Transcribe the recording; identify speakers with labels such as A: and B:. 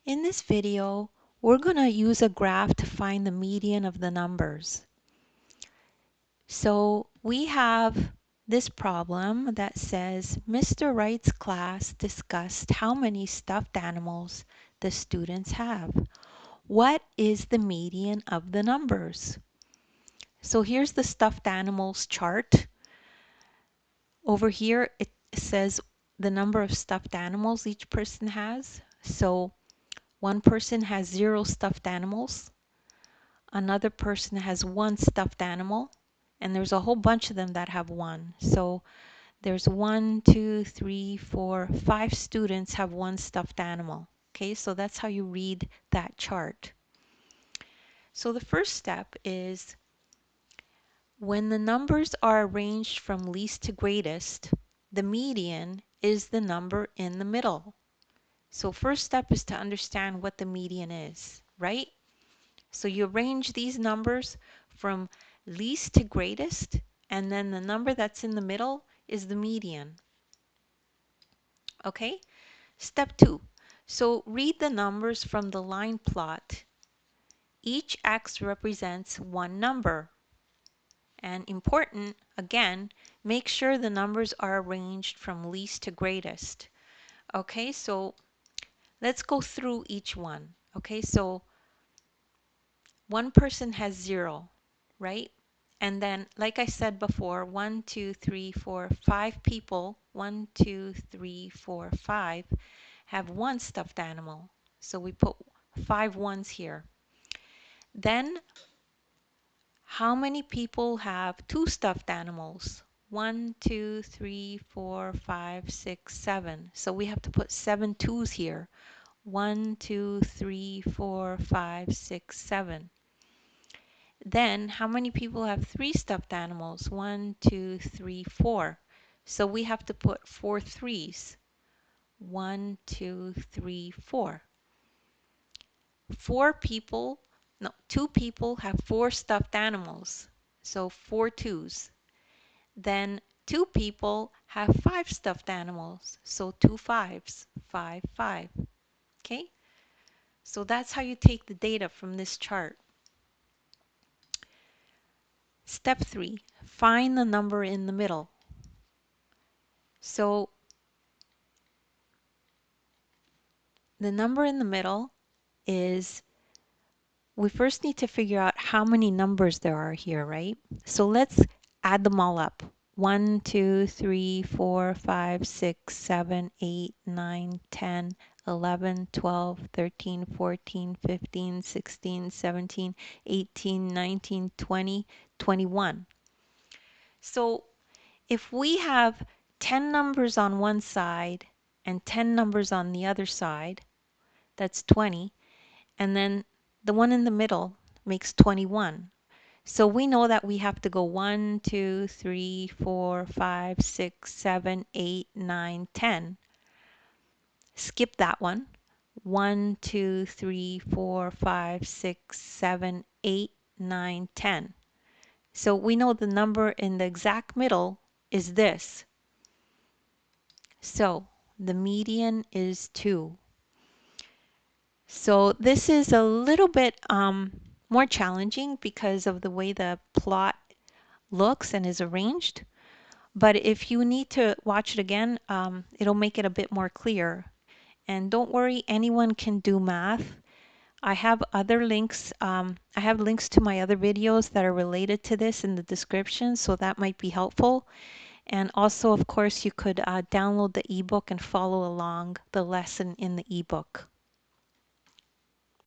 A: In this video, we're going to use a graph to find the median of the numbers. So we have this problem that says Mr. Wright's class discussed how many stuffed animals the students have. What is the median of the numbers? So here's the stuffed animals chart. Over here it says the number of stuffed animals each person has. So one person has 0 stuffed animals. Another person has 1 stuffed animal. And there's a whole bunch of them that have 1. So there's 1, 2, 3, 4, 5 students have 1 stuffed animal. Okay, so that's how you read that chart. So the first step is when the numbers are arranged from least to greatest, the median is the number in the middle. So first step is to understand what the median is, right? So you arrange these numbers from least to greatest, and then the number that's in the middle is the median. Okay? Step 2. So read the numbers from the line plot. Each X represents one number. And important, again, make sure the numbers are arranged from least to greatest. Okay, so let's go through each one. Okay, so one person has 0, right? And then, like I said before, 1, 2, 3, 4, 5 people, 1, 2, 3, 4, 5, have 1 stuffed animal. So we put 5 ones here. Then, how many people have 2 stuffed animals? 1, 2, 3, 4, 5, 6, 7. So we have to put 7 2s here. 1, 2, 3, 4, 5, 6, 7. Then, how many people have 3 stuffed animals? 1, 2, 3, 4. So we have to put 4 3s. 1, 2, 3, 4. 2 people have 4 stuffed animals. So 4 2s. Then 2 people have 5 stuffed animals. So 2 5s. 5, 5. Okay? So that's how you take the data from this chart. Step 3, find the number in the middle. So the number in the middle is, we first need to figure out how many numbers there are here, right? So let's add them all up. 1, 2, 3, 4, 5, 6, 7, 8, 9, 10, 11, 12, 13, 14, 15, 16, 17, 18, 19, 20, 21. So if we have 10 numbers on one side and 10 numbers on the other side, that's 20. And then the one in the middle makes 21. So we know that we have to go 1, 2, 3, 4, 5, 6, 7, 8, 9, 10. Skip that one. 1, 2, 3, 4, 5, 6, 7, 8, 9, 10. So we know the number in the exact middle is this. So the median is 2. So this is a little bit more challenging because of the way the plot looks and is arranged. But if you need to watch it again, it'll make it a bit more clear. And don't worry, anyone can do math. I have other links. I have links to my other videos that are related to this in the description, so that might be helpful. And also, of course, you could download the ebook and follow along the lesson in the ebook.